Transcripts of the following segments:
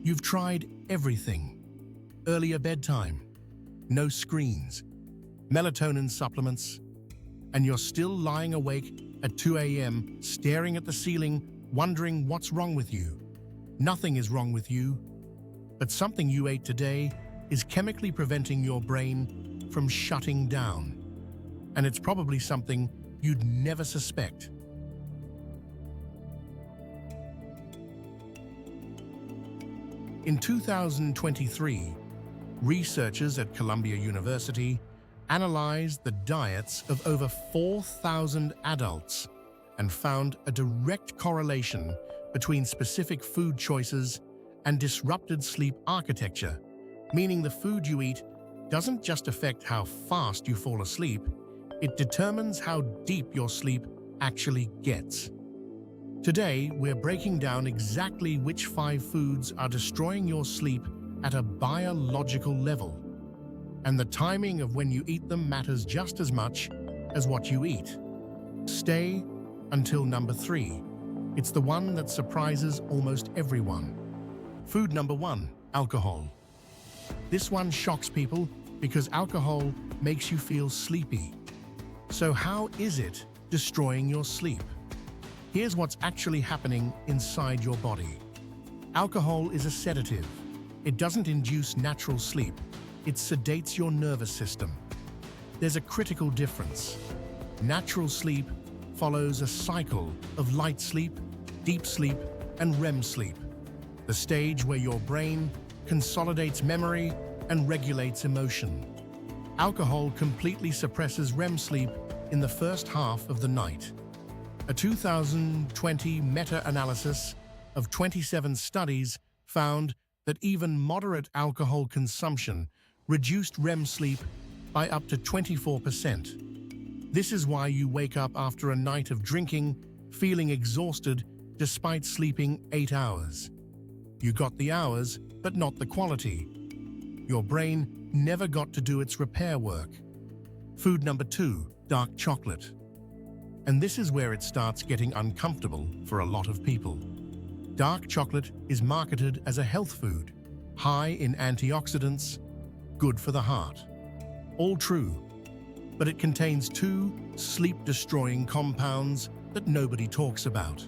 You've tried everything. Earlier bedtime, no screens, melatonin supplements, and you're still lying awake at 2 a.m. staring at the ceiling, wondering what's wrong with you. Nothing is wrong with you, but something you ate today is chemically preventing your brain from shutting down. And it's probably something you'd never suspect. In 2023, researchers at Columbia University analyzed the diets of over 4,000 adults and found a direct correlation between specific food choices and disrupted sleep architecture, meaning the food you eat doesn't just affect how fast you fall asleep, it determines how deep your sleep actually gets. Today, we're breaking down exactly which 5 foods are destroying your sleep at a biological level. And the timing of when you eat them matters just as much as what you eat. Stay until number 3. It's the one that surprises almost everyone. Food number 1, alcohol. This one shocks people because alcohol makes you feel sleepy. So how is it destroying your sleep? Here's what's actually happening inside your body. Alcohol is a sedative. It doesn't induce natural sleep. It sedates your nervous system. There's a critical difference. Natural sleep follows a cycle of light sleep, deep sleep, and REM sleep, the stage where your brain consolidates memory and regulates emotion. Alcohol completely suppresses REM sleep in the first half of the night. A 2020 meta-analysis of 27 studies found that even moderate alcohol consumption reduced REM sleep by up to 24%. This is why you wake up after a night of drinking, feeling exhausted despite sleeping 8 hours. You got the hours, but not the quality. Your brain never got to do its repair work. Food number 2, dark chocolate. And this is where it starts getting uncomfortable for a lot of people. Dark chocolate is marketed as a health food, high in antioxidants, good for the heart. All true, but it contains 2 sleep-destroying compounds that nobody talks about.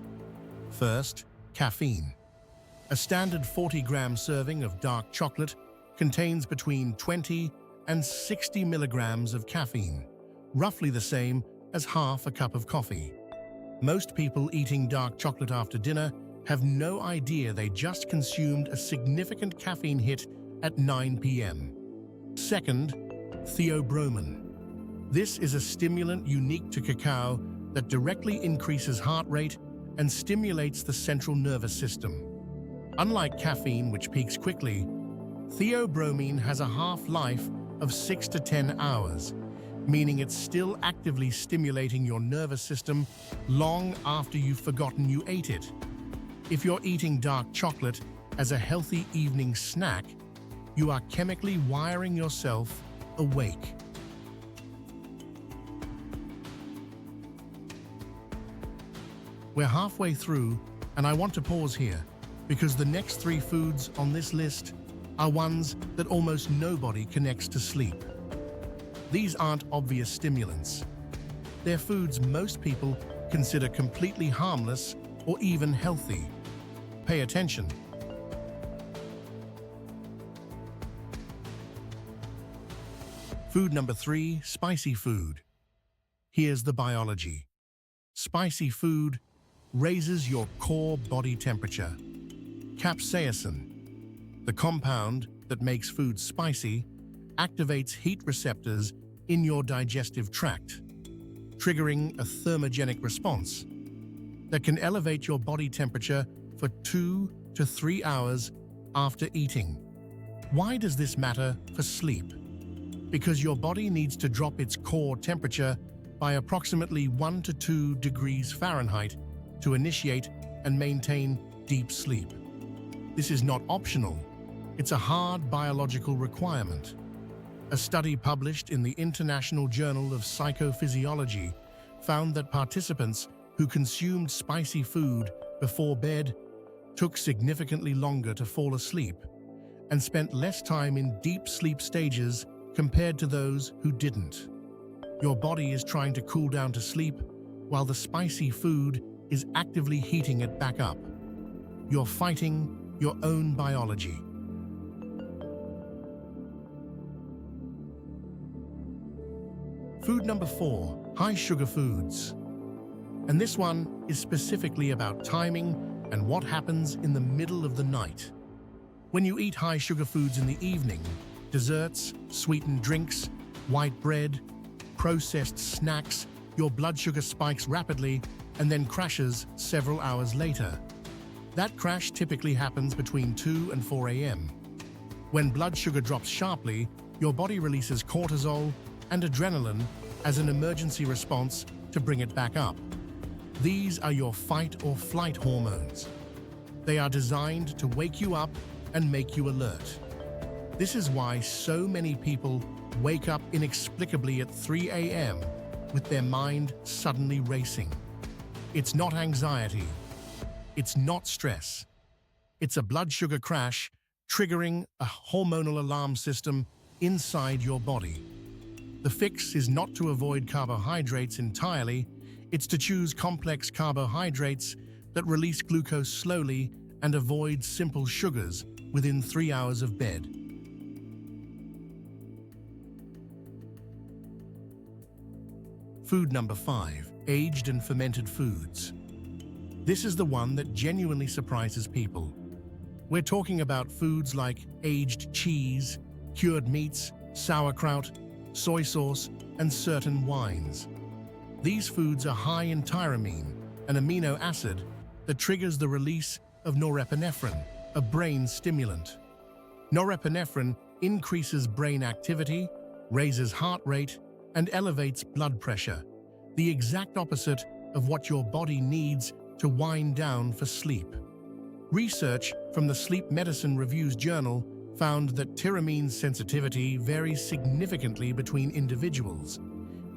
First, caffeine. A standard 40-gram serving of dark chocolate contains between 20 and 60 milligrams of caffeine, roughly the same as half a cup of coffee. Most people eating dark chocolate after dinner have no idea they just consumed a significant caffeine hit at 9 p.m. Second, theobromine. This is a stimulant unique to cacao that directly increases heart rate and stimulates the central nervous system. Unlike caffeine, which peaks quickly, theobromine has a half-life of 6 to 10 hours, meaning it's still actively stimulating your nervous system long after you've forgotten you ate it. If you're eating dark chocolate as a healthy evening snack, you are chemically wiring yourself awake. We're halfway through, and I want to pause here, because the next 3 foods on this list are ones that almost nobody connects to sleep. These aren't obvious stimulants. They're foods most people consider completely harmless or even healthy. Pay attention. Food number 3, spicy food. Here's the biology. Spicy food raises your core body temperature. Capsaicin, the compound that makes food spicy, activates heat receptors in your digestive tract, triggering a thermogenic response that can elevate your body temperature for 2 to 3 hours after eating. Why does this matter for sleep? Because your body needs to drop its core temperature by approximately 1 to 2 degrees Fahrenheit to initiate and maintain deep sleep. This is not optional. It's a hard biological requirement. A study published in the International Journal of Psychophysiology found that participants who consumed spicy food before bed took significantly longer to fall asleep, and spent less time in deep sleep stages compared to those who didn't. Your body is trying to cool down to sleep, while the spicy food is actively heating it back up. You're fighting your own biology. Food number 4, high-sugar foods. And this one is specifically about timing and what happens in the middle of the night. When you eat high-sugar foods in the evening, desserts, sweetened drinks, white bread, processed snacks, your blood sugar spikes rapidly and then crashes several hours later. That crash typically happens between 2 and 4 a.m. When blood sugar drops sharply, your body releases cortisol and adrenaline as an emergency response to bring it back up. These are your fight or flight hormones. They are designed to wake you up and make you alert. This is why so many people wake up inexplicably at 3 a.m. with their mind suddenly racing. It's not anxiety. It's not stress. It's a blood sugar crash triggering a hormonal alarm system inside your body. The fix is not to avoid carbohydrates entirely, it's to choose complex carbohydrates that release glucose slowly and avoid simple sugars within 3 hours of bed. Food number 5, aged and fermented foods. This is the one that genuinely surprises people. We're talking about foods like aged cheese, cured meats, sauerkraut, soy sauce, and certain wines. These foods are high in tyramine, an amino acid that triggers the release of norepinephrine, a brain stimulant. Norepinephrine increases brain activity, raises heart rate, and elevates blood pressure, the exact opposite of what your body needs to wind down for sleep. Research from the Sleep Medicine Reviews journal found that tyramine sensitivity varies significantly between individuals,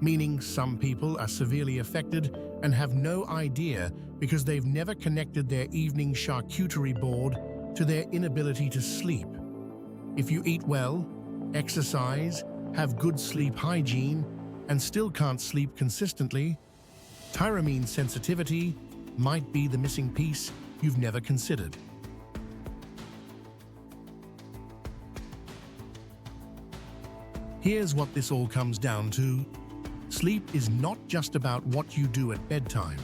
meaning some people are severely affected and have no idea because they've never connected their evening charcuterie board to their inability to sleep. If you eat well, exercise, have good sleep hygiene, and still can't sleep consistently, tyramine sensitivity might be the missing piece you've never considered. Here's what this all comes down to. Sleep is not just about what you do at bedtime.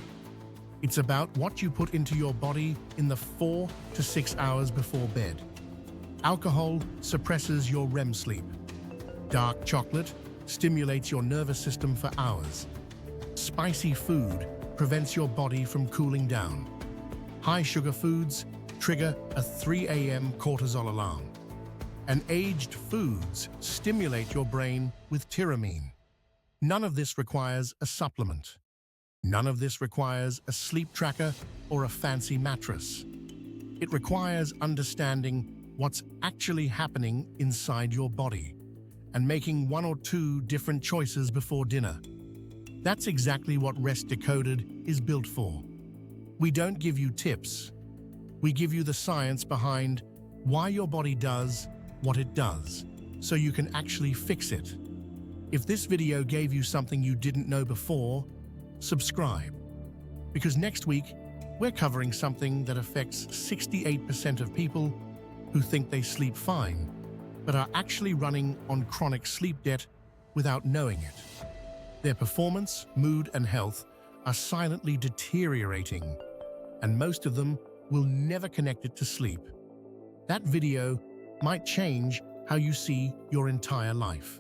It's about what you put into your body in the 4 to 6 hours before bed. Alcohol suppresses your REM sleep. Dark chocolate stimulates your nervous system for hours. Spicy food prevents your body from cooling down. High-sugar foods trigger a 3 a.m. cortisol alarm. And aged foods stimulate your brain with tyramine. None of this requires a supplement. None of this requires a sleep tracker or a fancy mattress. It requires understanding what's actually happening inside your body and making 1 or 2 different choices before dinner. That's exactly what Rest Decoded is built for. We don't give you tips. We give you the science behind why your body does what it does, so you can actually fix it. If this video gave you something you didn't know before, subscribe. Because next week, we're covering something that affects 68% of people who think they sleep fine, but are actually running on chronic sleep debt without knowing it. Their performance, mood, and health are silently deteriorating, and most of them will never connect it to sleep. That video might change how you see your entire life.